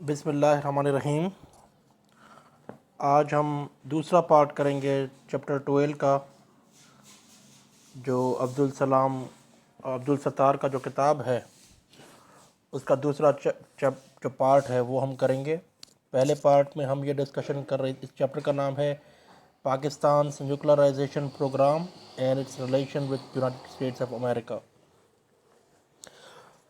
بسم اللہ الرحمن الرحیم۔ آج ہم دوسرا پارٹ کریں گے چیپٹر 12 کا، جو عبدالستار کا جو کتاب ہے اس کا دوسرا جو پارٹ ہے وہ ہم کریں گے۔ پہلے پارٹ میں ہم یہ ڈسکشن کر رہے، اس چیپٹر کا نام ہے Pakistan's nuclearization program and its relation with United States of America.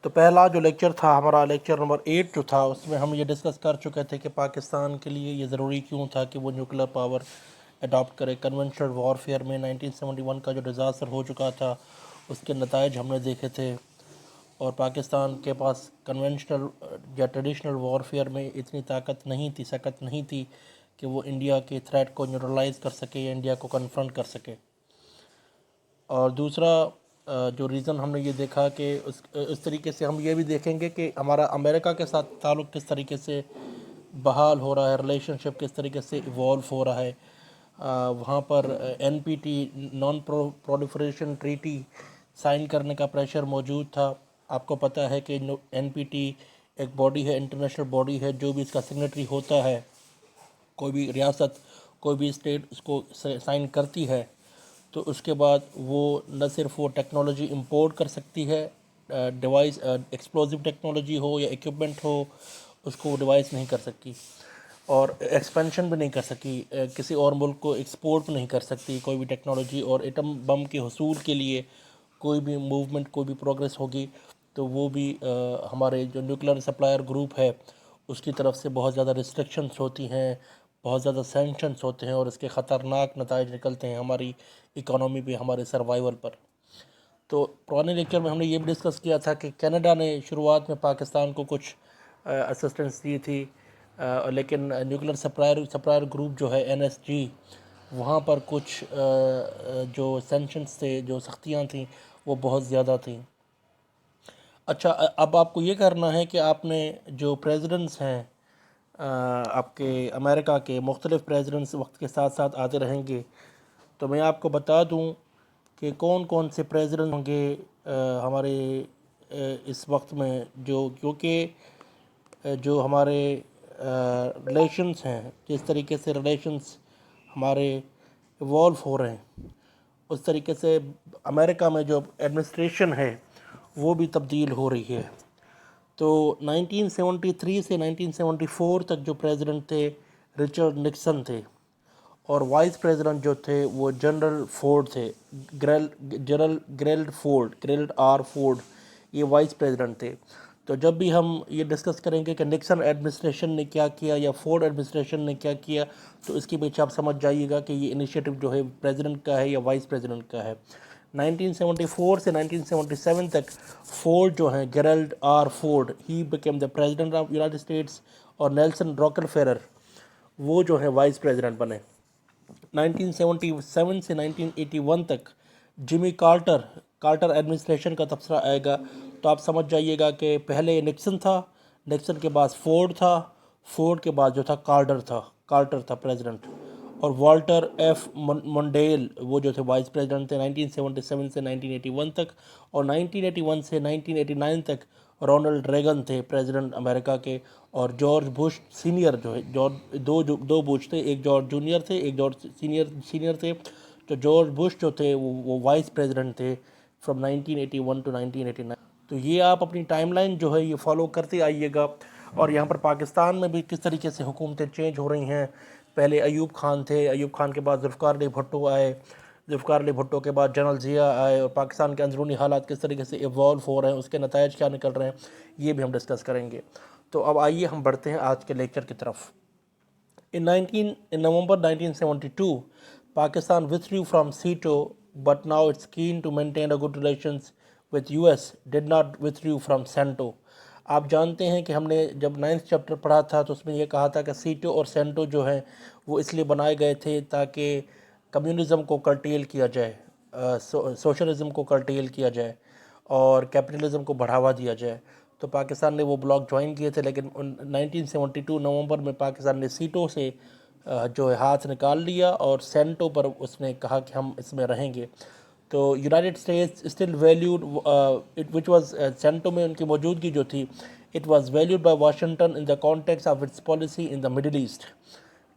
تو پہلا جو لیکچر تھا ہمارا، لیکچر نمبر 8 جو تھا، اس میں ہم یہ ڈسکس کر چکے تھے کہ پاکستان کے لیے یہ ضروری کیوں تھا کہ وہ نیوکلیر پاور اڈاپٹ کرے۔ کنونشنل وارفیئر میں 1971 کا جو ڈیزاسٹر ہو چکا تھا اس کے نتائج ہم نے دیکھے تھے، اور پاکستان کے پاس کنونشنل یا ٹریڈیشنل وارفیئر میں اتنی طاقت نہیں تھی، سکت نہیں تھی کہ وہ انڈیا کے تھریٹ کو نیوٹرلائز کر سکے یا انڈیا کو کنفرنٹ کر سکے۔ اور دوسرا جو ریزن ہم نے یہ دیکھا کہ اس طریقے سے ہم یہ بھی دیکھیں گے کہ ہمارا امریکہ کے ساتھ تعلق کس طریقے سے بحال ہو رہا ہے، ریلیشن شپ کس طریقے سے ایوالو ہو رہا ہے۔ وہاں پر NPT non proliferation treaty sign کرنے کا پریشر موجود تھا۔ آپ کو پتہ ہے کہ NPT ایک باڈی ہے، انٹرنیشنل باڈی ہے، جو بھی اس کا سگنیٹری ہوتا ہے، کوئی بھی ریاست، کوئی بھی اسٹیٹ اس کو سائن کرتی ہے تو اس کے بعد وہ نہ صرف وہ ٹیکنالوجی امپورٹ کر سکتی ہے، ڈیوائس ایکسپلوزیو ٹیکنالوجی ہو یا ایکوپمنٹ ہو، اس کو وہ ڈیوائس نہیں کر سکتی، اور ایکسپینشن بھی نہیں کر سکی، کسی اور ملک کو ایکسپورٹ بھی نہیں کر سکتی کوئی بھی ٹیکنالوجی۔ اور ایٹم بم کے حصول کے لیے کوئی بھی موومنٹ، کوئی بھی پروگریس ہوگی تو وہ بھی ہمارے جو نیوکلیر سپلائر گروپ ہے اس کی طرف سے بہت زیادہ ریسٹرکشنز ہوتی ہیں، بہت زیادہ سینکشنز ہوتے ہیں، اور اس کے خطرناک نتائج نکلتے ہیں ہماری اکانومی پہ، ہمارے سروائیول پر۔ تو پرانے لیکچر میں ہم نے یہ بھی ڈسکس کیا تھا کہ کینیڈا نے شروعات میں پاکستان کو کچھ اسسٹنس دی تھی، لیکن نیوکلیر سپلائر گروپ جو ہے NSG، وہاں پر کچھ جو سینکشنز تھے، جو سختیاں تھیں، وہ بہت زیادہ تھیں۔ اچھا، اب آپ کو یہ کرنا ہے کہ آپ نے جو پریزیڈنٹس ہیں آپ کے امریکہ کے، مختلف پریزیڈنٹس وقت کے ساتھ ساتھ آتے رہیں گے، تو میں آپ کو بتا دوں کہ کون کون سے پریزیڈنٹ ہوں گے ہمارے اس وقت میں، جو کیونکہ جو ہمارے ریلیشنز ہیں، جس طریقے سے ریلیشنز ہمارے ایوالو ہو رہے ہیں، اس طریقے سے امریکہ میں جو ایڈمنسٹریشن ہے وہ بھی تبدیل ہو رہی ہے۔ تو 1973 سے 1974 تک جو پریزیڈنٹ تھے رچرڈ نکسن تھے، اور وائس پریزیڈنٹ جو تھے وہ جنرل فورڈ تھے، گریلڈ آر فورڈ، یہ وائس پریزیڈنٹ تھے۔ تو جب بھی ہم یہ ڈسکس کریں گے کہ نکسن ایڈمنسٹریشن نے کیا کیا یا فورڈ ایڈمنسٹریشن نے کیا کیا، تو اس کے پیچھے آپ سمجھ جائیے گا کہ یہ انیشیٹو جو ہے پریزیڈنٹ کا ہے یا وائس پریزیڈنٹ کا ہے۔ 1974 سے 1977 تک فورڈ جو ہیں، Gerald R Ford, he became the president of United States, اور نیلسن راکفیلر وہ جو ہیں وائس پریزیڈنٹ بنے۔ 1977 سے 1981 تک جمی کارٹر ایڈمنسٹریشن کا تبصرہ آئے گا، تو آپ سمجھ جائیے گا کہ پہلے نکسن تھا، نکسن کے بعد فورڈ تھا، فورڈ کے بعد جو تھا کارٹر تھا پریزیڈنٹ، اور والٹر ایف منڈیل وہ جو تھے وائس پریزیڈنٹ تھے 1977 سے 1981 تک، اور 1981 سے 1989 تک رونلڈ ریگن تھے پریزیڈنٹ امریکہ کے، اور جارج بش سینئر جو ہے، دو بش تھے، ایک جارج جونیئر تھے، ایک جارج سینئر تھے۔ تو جارج بش جو تھے وہ وائس پریزیڈنٹ تھے فرام 1981 ٹو 1989۔ تو یہ آپ اپنی ٹائم لائن جو ہے یہ فالو کرتے آئیے گا، اور یہاں پر پاکستان میں بھی کس طریقے سے حکومتیں چینج ہو رہی ہیں۔ پہلے ایوب خان تھے، ایوب خان کے بعد ذوالفقار علی بھٹو آئے، ذوالفقار علی بھٹو کے بعد جنرل ضیاء آئے، اور پاکستان کے اندرونی حالات کس طریقے سے ایوالو ہو رہے ہیں، اس کے نتائج کیا نکل رہے ہیں، یہ بھی ہم ڈسکس کریں گے۔ تو اب آئیے ہم بڑھتے ہیں آج کے لیکچر کی طرف۔ In November 1972, Pakistan withdrew from SEATO, but now it's keen to maintain a good relations with US, did not withdrew from CENTO۔ آپ جانتے ہیں کہ ہم نے جب 9th چیپٹر پڑھا تھا تو اس میں یہ کہا تھا کہ سیٹو اور سینٹو جو ہیں وہ اس لیے بنائے گئے تھے تاکہ کمیونزم کو کرٹیل کیا جائے، سوشلزم کو کرٹیل کیا جائے، اور کیپٹلزم کو بڑھاوا دیا جائے۔ تو پاکستان نے وہ بلاک جوائن کیے تھے، لیکن 1972 نومبر میں پاکستان نے سیٹو سے جو ہے ہاتھ نکال لیا، اور سینٹو پر اس نے کہا کہ ہم اس میں رہیں گے۔ تو United States still valued which was, سینٹو میں ان کی موجودگی جو تھی It was valued by Washington in the context of its policy in the Middle East.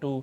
2,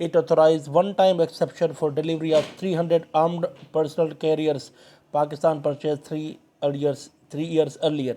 it authorized one-time exception for delivery of 300 armed personal carriers Pakistan purchased 3 years earlier।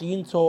300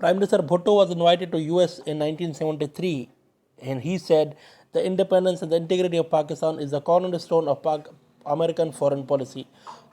Prime Minister Bhutto was invited to US in 1973 and he said the independence and the integrity of Pakistan is the cornerstone of American foreign policy।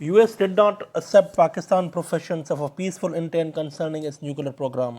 US did not accept Pakistan professions of a peaceful intent concerning its nuclear program.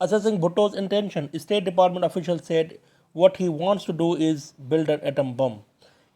Assessing Bhutto's intention, State Department official said what he wants to do is build an atom bomb.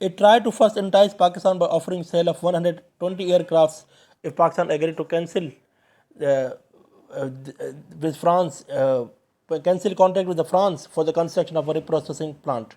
It tried to first entice Pakistan by offering sale of 120 aircrafts if Pakistan agreed to cancel with France, cancel contract with the France for the construction of a reprocessing plant.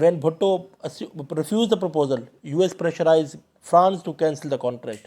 When Bhutto refused the proposal, US pressurized France to cancel the contract.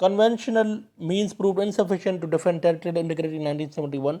conventional means proved insufficient to defend territorial integrity in 1971,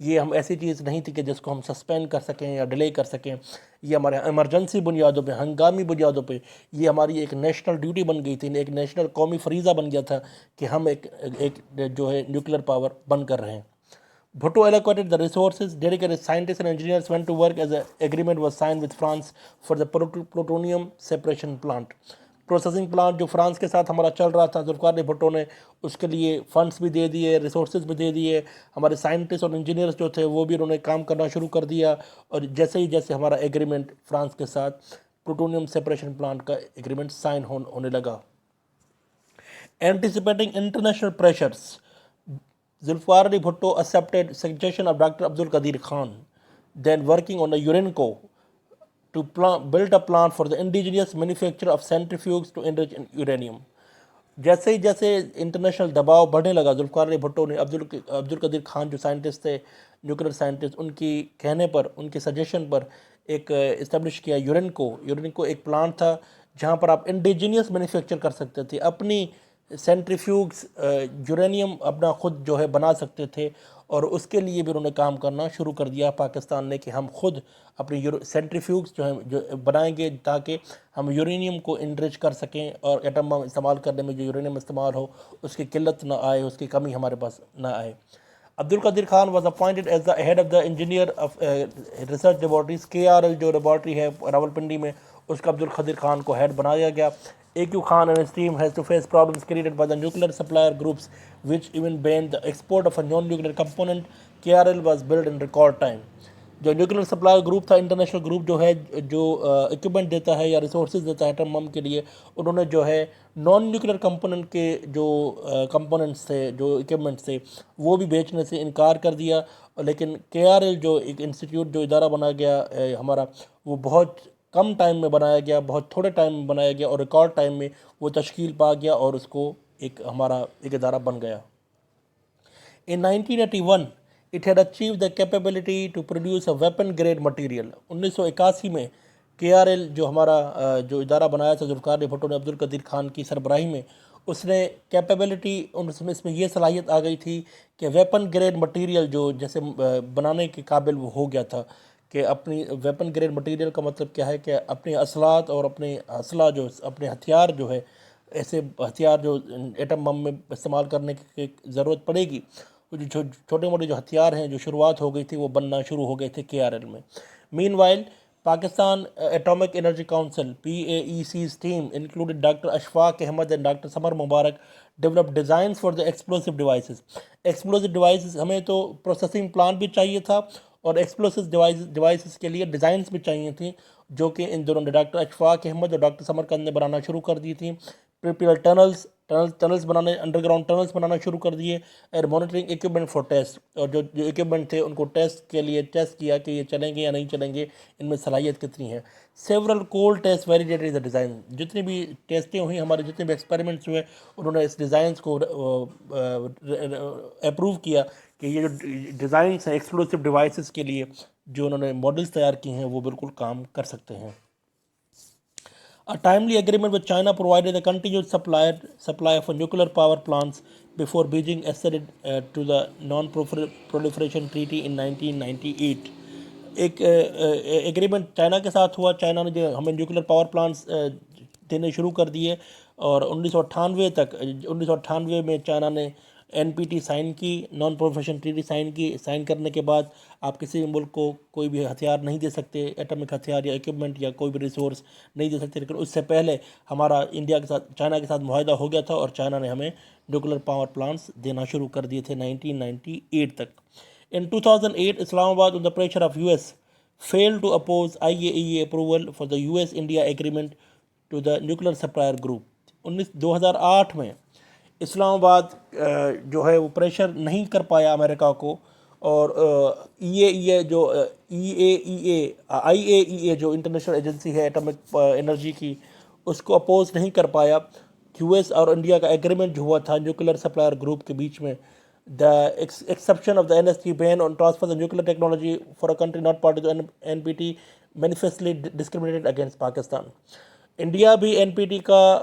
یہ ہم ایسی چیز نہیں تھی کہ جس کو ہم سسپینڈ کر سکیں یا ڈیلے کر سکیں. یہ ہمارے ایمرجنسی بنیادوں پہ، ہنگامی بنیادوں پہ یہ ہماری ایک نیشنل ڈیوٹی بن گئی تھی، ایک نیشنل قومی فریضہ بن گیا تھا کہ ہم ایک جو ہے نیوکلیر پاور بند کر رہے ہیں. Bhutto allocated the resources, dedicated scientists and engineers went to work as an agreement was signed with France for the plutonium separation plant. Processing plant جو فرانس کے ساتھ ہمارا چل رہا تھا، ذوالفقار علی بھٹو نے اس کے لیے فنڈس بھی دے دیے، ریسورسز بھی دے دیے. ہمارے سائنٹسٹ اور انجینئرز جو تھے وہ بھی انہوں نے کام کرنا شروع کر دیا. اور جیسے ہمارا ایگریمنٹ فرانس کے ساتھ پلوٹونیم سیپریشن پلانٹ کا ایگریمنٹ سائن ہونے لگا. Anticipating international pressures, Zulfikar Ali Bhutto accepted suggestion of Dr. Abdul Qadir Khan, then working on the Urenco, to build a plant for the indigenous manufacture of centrifuges to enrich uranium. جیسے international دباؤ بڑھنے لگا، ذوالفقار علی بھٹو نے عبد القدیر خان جو scientist تھے، nuclear scientist, ان کی کہنے پر، ان کے سجیشن پر ایک اسٹیبلش کیا یورینکو ایک پلانٹ تھا جہاں پر آپ انڈیجینیس مینوفیکچر کر سکتے تھے، اپنی سینٹریفیوگز یورینیم اپنا خود جو ہے بنا سکتے تھے. اور اس کے لیے بھی انہوں نے کام کرنا شروع کر دیا پاکستان نے کہ ہم خود اپنی سینٹریفیوگز جو بنائیں گے تاکہ ہم یورینیم کو انرچ کر سکیں اور ایٹم بم استعمال کرنے میں جو یورینیم استعمال ہو اس کی قلت نہ آئے، اس کی کمی ہمارے پاس نہ آئے. Abdul Qadeer Khan was appointed as the head of the engineer of research laboratories. KRL جو لیبارٹری ہے راولپنڈی میں، اس کا عبد القدیر خان کو ہیڈ بنایا گیا. AQ Khan and his team has to face problems created by the nuclear supplier groups which even banned the export of a non-nuclear component. KRL was built in record time. جو nuclear supplier group تھا، international group جو ہے جو equipment دیتا ہے یا resources دیتا ہے ایٹم بم کے لیے، انہوں نے جو ہے نان نیوکلیر کمپوننٹ کے جو کمپوننٹس تھے، جو اکوپمنٹس تھے، وہ بھی بیچنے سے انکار کر دیا. لیکن KRL جو ایک انسٹیٹیوٹ جو ادارہ بنا گیا ہمارا، وہ بہت کم ٹائم میں بنایا گیا، بہت تھوڑے ٹائم میں بنایا گیا اور ریکارڈ ٹائم میں وہ تشکیل پا گیا اور اس کو ہمارا ایک ادارہ بن گیا. In 1981 it had achieved the capability to produce a weapon grade material. 1981 میں KRL جو ہمارا جو ادارہ بنایا تھا ذوالفقار علی بھٹو نے عبد القدیر خان کی سربراہی میں، اس نے کیپیبلٹی، اس میں یہ صلاحیت آ گئی تھی کہ ویپن گریڈ مٹیریل جو جیسے بنانے کے قابل وہ ہو گیا تھا. کہ اپنی ویپن گریڈ مٹیریل کا مطلب کیا ہے کہ اپنے اسلحات اور اپنے اسلحہ جو اپنے ہتھیار جو ہے، ایسے ہتھیار جو ایٹم بم میں استعمال کرنے کی ضرورت پڑے گی، جو چھوٹے موٹے جو ہتھیار ہیں جو شروعات ہو گئی تھی وہ بننا شروع ہو گئے تھے KRL میں. Meanwhile Pakistan atomic energy council PAEC's team included Dr. Ashfaq Ahmed and Dr. Samar Mubarak developed designs for the explosive devices. Explosive devices, ہمیں تو پروسیسنگ پلانٹ بھی چاہیے تھا اور ایکسپلوسیو ڈیوائسز کے لیے ڈیزائنز بھی چاہیے تھیں، جو کہ ان دونوں نے ڈاکٹر اشفاق احمد اور ڈاکٹر سمرقند نے بنانا شروع کر دی تھیں. ٹنلز بنانے، انڈر گراؤنڈ ٹنلز بنانا شروع کر دیے. اور مانیٹرنگ اکوپمنٹ فار ٹیسٹ، اور جو اکوپمنٹ تھے ان کو ٹیسٹ کے لیے ٹیسٹ کیا کہ یہ چلیں گے یا نہیں چلیں گے، ان میں صلاحیت کتنی ہے. Several cold test validated the design, جتنی بھی ٹیسٹیں ہوئیں، ہمارے جتنے بھی ایکسپیریمنٹس ہوئے، انہوں نے اس ڈیزائنس کو اپروو کیا کہ یہ جو ڈیزائنس ہیں ایکسپلوسیو ڈیوائسز کے لیے جو انہوں نے ماڈلز تیار کی ہیں وہ بالکل کام کر سکتے ہیں. A timely agreement with China provided the continued supply of nuclear power plants before Beijing acceded to the Non-Proliferation Treaty in 1998. ایک ایگریمنٹ چائنا کے ساتھ ہوا، چائنا نے جو ہمیں نیوکلیر پاور پلانٹس دینے شروع کر دیے، اور 1998 میں چائنا نے NPT سائن کی، نان پرولیفریشن ٹریٹی سائن کرنے کے بعد آپ کسی بھی ملک کو کوئی بھی ہتھیار نہیں دے سکتے، ایٹمک ہتھیار یا اکوپمنٹ یا کوئی بھی ریسورس نہیں دے سکتے. لیکن اس سے پہلے ہمارا انڈیا کے ساتھ، چائنا کے ساتھ معاہدہ ہو گیا تھا اور چائنا نے ہمیں نیوکلیر پاور پلانٹس دینا شروع کر دیے تھے 1998 تک. In 2008 اسلام آباد on the pressure of US failed to oppose IAEA approval for the US-India agreement to the nuclear supplier group. 2008 میں اسلام آباد جو ہے وہ پریشر نہیں کر پایا امریکہ کو، اور IAEA جو انٹرنیشنل ایجنسی ہے ایٹمک انرجی کی، اس کو اپوز نہیں کر پایا. US اور انڈیا کا ایگریمنٹ جو ہوا تھا نیوکلیر سپلائر گروپ کے بیچ میں، the exception of the NST ban on transfer of nuclear technology for a country not part of the NPT manifestly discriminated against Pakistan. India بھی NPT کا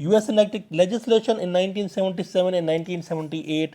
US enacted legislation in 1977 and 1978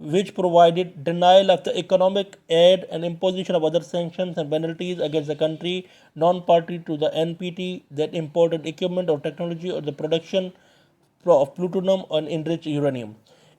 which provided denial of the economic aid and imposition of other sanctions and penalties against the country non-party to the NPT that imported equipment or technology or the production of plutonium and enriched uranium.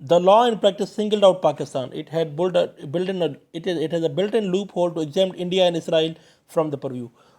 The law in practice singled out Pakistan. It has a built-in loophole to exempt India and Israel from the purview.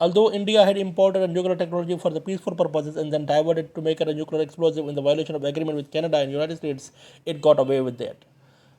Although India had imported a nuclear technology for the peaceful purposes and then diverted to make it a nuclear explosive in the violation of agreement with Canada and United States, it got away with that.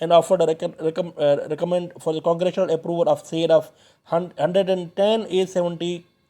and offered a recommend for the congressional approval of sale of 110 A-70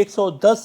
110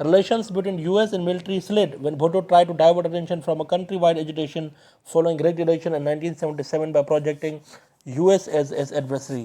Relations between US and military slid when Bhutto tried to divert attention from a country-wide agitation following Great Election in 1977 by projecting US as adversary.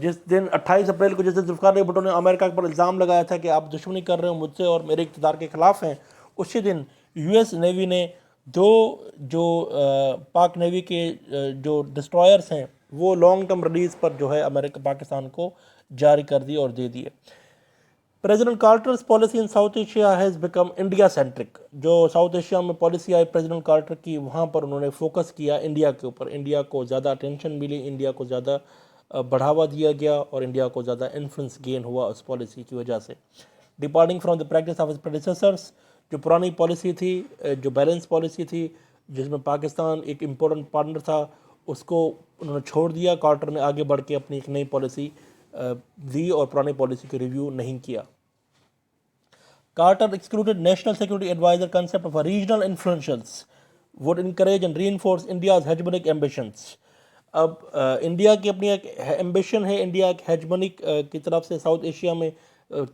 جس دن 28 April کو جس دن ذوالفقار علی بھٹو نے امریکہ پر الزام لگایا تھا کہ آپ دشمنی کر رہے ہو مجھ سے اور میرے اقتدار کے خلاف ہیں، اسی دن یو ایس نیوی نے دو جو پاک نیوی کے جو ڈسٹرائرز ہیں وہ لانگ ٹرم ریلیز پر جو ہے امریکہ پاکستان کو جاری کر دی اور دے دیے۔ President Carter's policy in South Asia has become India centric, جو ساؤتھ ایشیا میں پالیسی آئی پریزیڈنٹ کارٹر کی، وہاں پر انہوں نے فوکس کیا انڈیا کے اوپر، انڈیا کو زیادہ اٹینشن ملی، انڈیا کو زیادہ بڑھاوا دیا گیا اور انڈیا کو زیادہ انفلوئنس گین ہوا اس پالیسی کی وجہ سے۔ Departing from the practice of his predecessors, جو پرانی پالیسی تھی، جو بیلنس پالیسی تھی جس میں پاکستان ایک امپورٹنٹ پارٹنر تھا، اس کو انہوں نے چھوڑ دیا۔ کارٹر نے آگے بڑھ کے اپنی ایک نئی پالیسی دی اور پرانی پالیسی کی ریویو نہیں کیا۔ Carter excluded national security adviser concept of regional influentials would encourage and reinforce India's hegemonic ambitions۔ اب انڈیا کی اپنی ایک ایمبیشن ہے، انڈیا ایک ہیجمنک کی طرف سے ساؤتھ ایشیا میں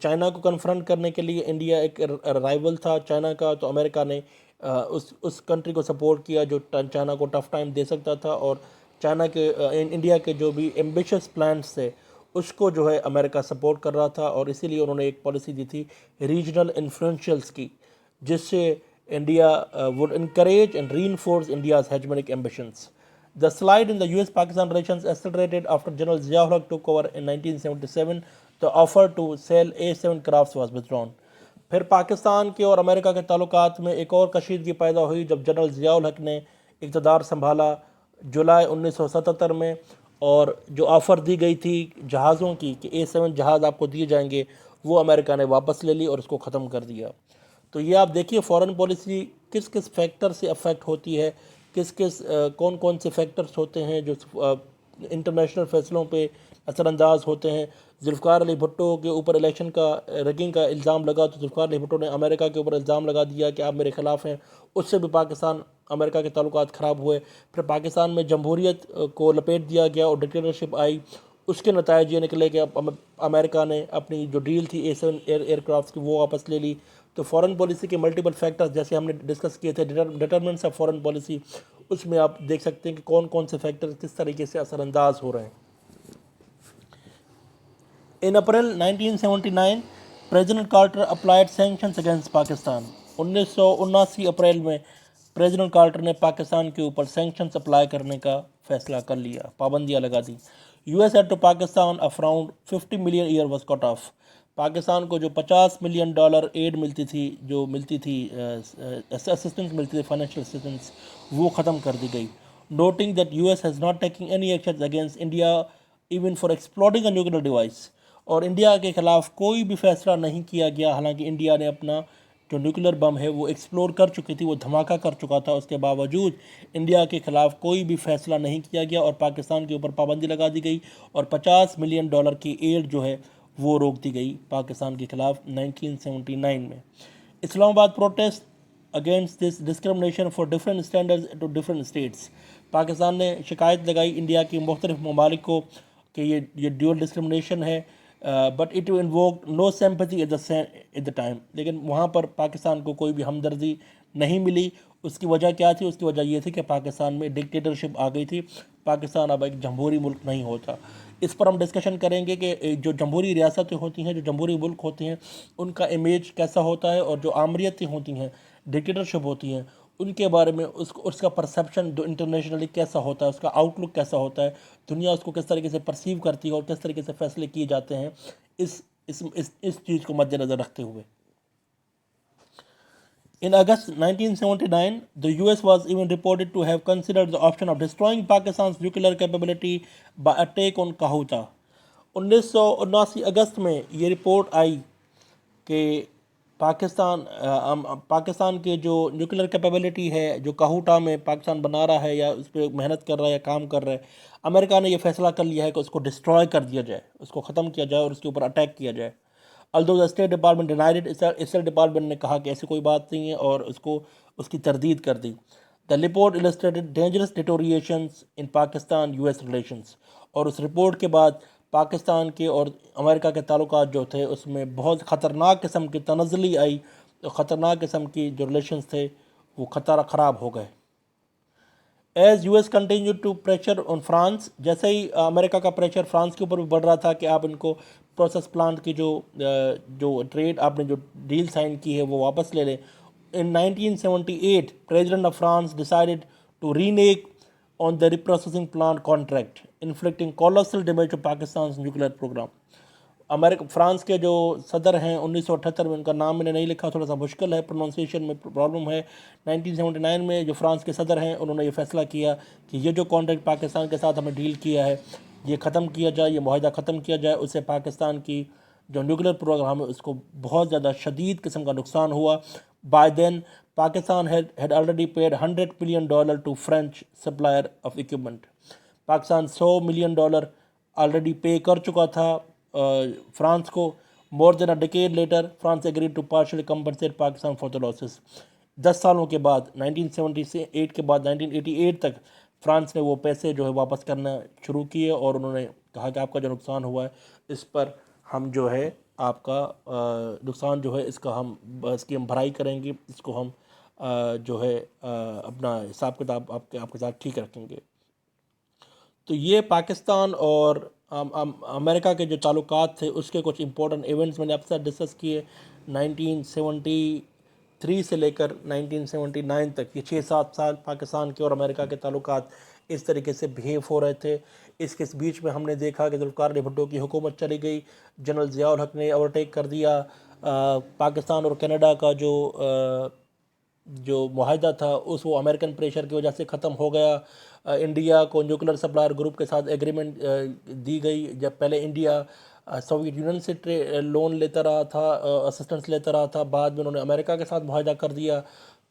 چائنا کو کنفرنٹ کرنے کے لیے، انڈیا ایک رائیول تھا چائنا کا، تو امریکہ نے اس کنٹری کو سپورٹ کیا جو چائنا کو ٹف ٹائم دے سکتا تھا، اور چائنا کے انڈیا کے جو بھی ایمبیشس پلانس تھے اس کو جو ہے امریکہ سپورٹ کر رہا تھا، اور اسی لیے انہوں نے ایک پالیسی دی تھی ریجنل انفلوئنشلز کی، جس سے India would encourage and reinforce India's hegemonic ambitions۔ The slide in the US-Pakistan relations accelerated after General Zia-ul Haq took over in 1977۔ The offer to sell A-7 crafts was withdrawn۔ پھر پاکستان کے اور امریکہ کے تعلقات میں ایک اور کشیدگی پیدا ہوئی جب جنرل ضیاء الحق نے اقتدار سنبھالا جولائی 1977 میں، اور جو آفر دی گئی تھی جہازوں کی کہ A-7 جہاز آپ کو دیے جائیں گے، وہ امریکہ نے واپس لے لی اور اس کو ختم کر دیا۔ تو یہ آپ دیکھیے فورن پالیسی کس کس فیکٹر سے افیکٹ ہوتی ہے، کون کون سے فیکٹرز ہوتے ہیں جو انٹرنیشنل فیصلوں پہ اثر انداز ہوتے ہیں۔ ذوالفقار علی بھٹو کے اوپر الیکشن کا ریگنگ کا الزام لگا تو ذوالفقار علی بھٹو نے امریکہ کے اوپر الزام لگا دیا کہ آپ میرے خلاف ہیں، اس سے بھی پاکستان امریکہ کے تعلقات خراب ہوئے۔ پھر پاکستان میں جمہوریت کو لپیٹ دیا گیا اور ڈکٹیٹرشپ آئی، اس کے نتائج یہ نکلے کہ امریکہ نے اپنی جو ڈیل تھی A-7 ایئر کرافٹس کی وہ واپس لے لی۔ تو فورن پالیسی کے ملٹیپل فیکٹرز جیسے ہم نے ڈسکس کیے تھے ڈٹرمنٹس آف فورن پالیسی، اس میں آپ دیکھ سکتے ہیں کہ کون کون سے فیکٹر کس طریقے سے اثر انداز ہو رہے ہیں۔ In April 1979 president Carter applied sanctions against Pakistan. 1979 April میں پریزیڈنٹ کارٹر نے پاکستان کے اوپر سینکشنز اپلائی کرنے کا فیصلہ کر لیا، پابندیاں لگا دی۔ US said to Pakistan of around 50 million a year was cut off۔ Pakistan کو جو $50 ملین ایڈ ملتی تھی، جو ملتی تھی اسسٹنس ملتی تھی، فائنینشیل اسسٹنس، وہ ختم کر دی گئی۔ Noting that US has not taken any actions against India even for exploding a nuclear device۔ اور انڈیا کے خلاف کوئی بھی فیصلہ نہیں کیا گیا، حالانکہ انڈیا نے اپنا جو نیوکلر بم ہے وہ ایکسپلور کر چکی تھی، وہ دھماکہ کر چکا تھا، اس کے باوجود انڈیا کے خلاف کوئی بھی فیصلہ نہیں کیا گیا اور پاکستان کے اوپر پابندی لگا دی گئی، اور $50 ملین کی ایڈ جو ہے وہ روک دی گئی پاکستان کے خلاف 1979 میں۔ Islamabad protest against this discrimination for different standards to different states. Pakistan نے شکایت لگائی انڈیا کی مختلف ممالک کو کہ یہ ڈیول ڈسکرمنیشن ہے، but it invoked no sympathy at the time, لیکن وہاں پر پاکستان کو کوئی بھی ہمدردی نہیں ملی۔ اس کی وجہ کیا تھی؟ اس کی وجہ یہ تھی کہ پاکستان میں ڈکٹیٹرشپ آ گئی تھی، پاکستان اب ایک جمہوری ملک نہیں ہوتا۔ اس پر ہم ڈسکشن کریں گے کہ جو جمہوری ریاستیں ہوتی ہیں، جو جمہوری ملک ہوتے ہیں، ان کا امیج کیسا ہوتا ہے، اور جو آمریتیں ہوتی ہیں، ڈکٹیٹرشپ ہوتی ہیں، ان کے بارے میں اس کا پرسیپشن جو انٹرنیشنلی کیسا ہوتا ہے، اس کا آؤٹ لک کیسا ہوتا ہے، دنیا اس کو کس طریقے سے پرسیو کرتی ہے اور کس طریقے سے فیصلے کیے جاتے ہیں، اس چیز کو مد نظر رکھتے ہوئے۔ In August 1979, the US was even reported to have considered the option of destroying Pakistan's nuclear capability by attack on Kahuta۔ 1979 اگست میں یہ رپورٹ آئی کہ پاکستان کے جو نیوکلر کیپیبلٹی ہے، جو کاہوٹا میں پاکستان بنا رہا ہے یا اس پہ محنت کر رہا ہے یا کام کر رہا ہے، امریکہ نے یہ فیصلہ کر لیا ہے کہ اس کو ڈسٹروائے کر دیا جائے، اس کو ختم کیا جائے اور اس کے اوپر اٹیک کیا جائے۔ although the state department denied it، state department نے کہا کہ ایسی کوئی بات نہیں ہے اور اس کی تردید کر دی۔ The report illustrated dangerous deteriorations in Pakistan-US relations۔ اور اس رپورٹ کے بعد پاکستان کے اور امریکہ کے تعلقات جو تھے اس میں بہت خطرناک قسم کی تنزلی آئی، خطرناک قسم کی جو ریلیشنز تھے وہ خراب ہو گئے۔ As U S continue to pressure on France, جیسے ہی امریکہ کا پریشر فرانس کے اوپر بھی بڑھ رہا تھا کہ آپ ان کو پروسیس پلانٹ کی جو ٹریڈ آپ نے جو ڈیل سائن کی ہے وہ واپس لے لیں. In 1978, President of France decided to renege on the reprocessing plant contract, inflicting colossal damage to Pakistan's nuclear program. France کے جو صدر ہیں 1978 میں، ان کا نام میں نے نہیں لکھا، تھوڑا سا مشکل ہے، پروننسیشن میں پرابلم ہے. 1979 میں جو فرانس کے صدر ہیں انہوں نے یہ فیصلہ کیا کہ یہ جو کانٹریکٹ پاکستان کے ساتھ ہمیں ڈیل کیا ہے یہ ختم کیا جائے، یہ معاہدہ ختم کیا جائے. اس سے پاکستان کی جو نیوکلیر پروگرام ہے اس کو بہت زیادہ شدید قسم کا نقصان ہوا. By then, Pakistan had already paid $100 million to French supplier of equipment. Pakistan $100 million already pay کر چکا تھا فرانس کو. More than a decade later, France agreed to partially compensate Pakistan for the losses. 10 سالوں کے بعد 1978 کے بعد 1988 تک فرانس نے وہ پیسے جو ہے واپس کرنا شروع کیے، اور انہوں نے کہا کہ آپ کا جو نقصان ہوا ہے اس پر ہم جو ہے آپ کا نقصان جو ہے اس کی ہم بھرائی کریں گے، اس کو ہم جو ہے اپنا حساب کتاب آپ کے ساتھ ٹھیک رکھیں گے. تو یہ پاکستان اور امریکہ کے جو تعلقات تھے اس کے کچھ امپورٹنٹ ایونٹس میں نے آپ کے ساتھ ڈسکس کیے. 1973 سے لے کر 1979 تک یہ 6-7 سال پاکستان کے اور امریکہ کے تعلقات اس طریقے سے بہیو ہو رہے تھے. اس کے بیچ میں ہم نے دیکھا کہ ذوالفقار علی بھٹو کی حکومت چلی گئی، جنرل ضیاء الحق نے اوورٹیک کر دیا. پاکستان اور کینیڈا کا جو معاہدہ تھا وہ امریکن پریشر کی وجہ سے ختم ہو گیا. انڈیا کو نیوکلیر سپلائر گروپ کے ساتھ ایگریمنٹ دی گئی. جب پہلے انڈیا سوویت یونین سے لون لیتا رہا تھا، اسسٹنس لیتا رہا تھا، بعد میں انہوں نے امریکہ کے ساتھ معاہدہ کر دیا.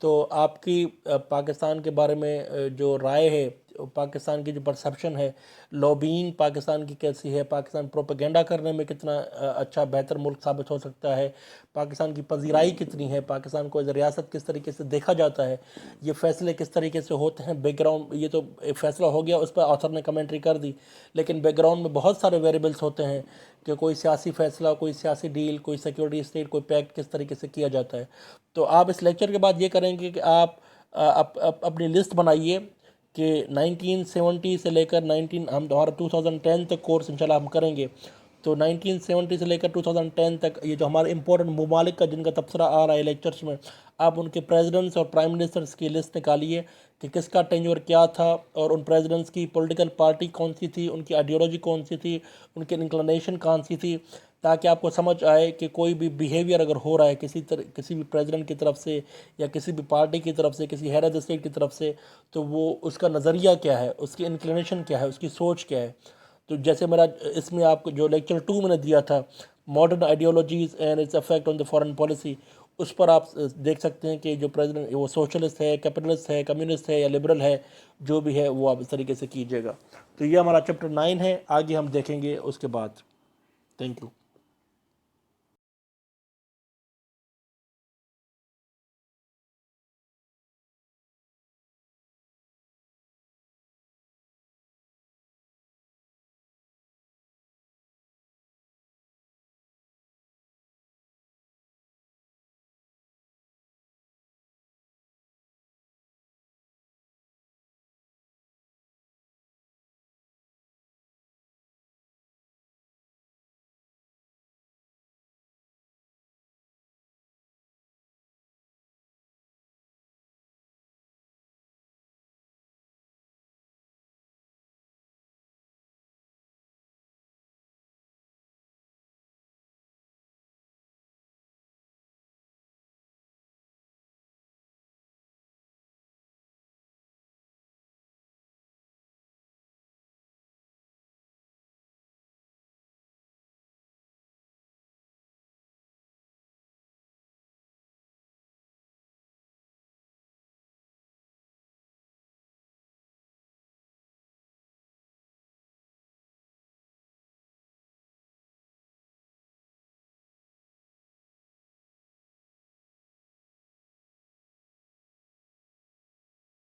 تو آپ کی پاکستان کے بارے میں جو رائے ہے، پاکستان کی جو پرسیپشن ہے، لوبینگ پاکستان کی کیسی ہے، پاکستان پروپیگنڈا کرنے میں کتنا اچھا بہتر ملک ثابت ہو سکتا ہے، پاکستان کی پذیرائی کتنی ہے، پاکستان کو ایز ریاست کس طریقے سے دیکھا جاتا ہے، یہ فیصلے کس طریقے سے ہوتے ہیں بیک گراؤنڈ. یہ تو ایک فیصلہ ہو گیا، اس پر آتھر نے کمنٹری کر دی، لیکن بیک گراؤنڈ میں بہت سارے ویریبلز ہوتے ہیں کہ کوئی سیاسی فیصلہ، کوئی سیاسی ڈیل، کوئی سیکیورٹی اسٹیٹ، کوئی پیکٹ کس طریقے سے کیا جاتا ہے. تو آپ اس لیکچر کے بعد یہ کریں گے کہ آپ اپنی لسٹ بنائیے کہ 1970 سے لے کر ہمارا 2010 تک کورس انشاءاللہ ہم کریں گے. تو 1970 سے لے کر 2010 تک یہ جو ہمارے امپورٹنٹ ممالک کا جن کا تبصرہ آ رہا ہے لیکچرز میں، آپ ان کے پریزیڈنٹس اور پرائم منسٹرز کی لسٹ نکالیے کہ کس کا ٹینیور کیا تھا، اور ان پریزیڈنٹس کی پولیٹیکل پارٹی کون سی تھی، ان کی آئیڈیالوجی کون سی تھی، ان کی انکلینیشن کون سی تھی، تاکہ آپ کو سمجھ آئے کہ کوئی بھی بیہیویئر اگر ہو رہا ہے کسی بھی پریزیڈنٹ کی طرف سے یا کسی بھی پارٹی کی طرف سے، کسی ہیڈ آف اسٹیٹ کی طرف سے، تو وہ اس کا نظریہ کیا ہے، اس کی انکلینیشن کیا ہے، اس کی سوچ کیا ہے. تو جیسے میرا اس میں آپ کو جو لیکچر 2 میں نے دیا تھا، modern ideologies and its effect on the foreign policy, اس پر آپ دیکھ سکتے ہیں کہ جو پریزیڈنٹ وہ سوشلسٹ ہے، کیپٹلسٹ ہے، کمیونسٹ ہے یا لبرل ہے، جو بھی ہے وہ آپ اس طریقے سے کیجیے گا. تو یہ ہمارا چیپٹر 9 ہے، آگے ہم دیکھیں گے اس کے بعد. Thank you.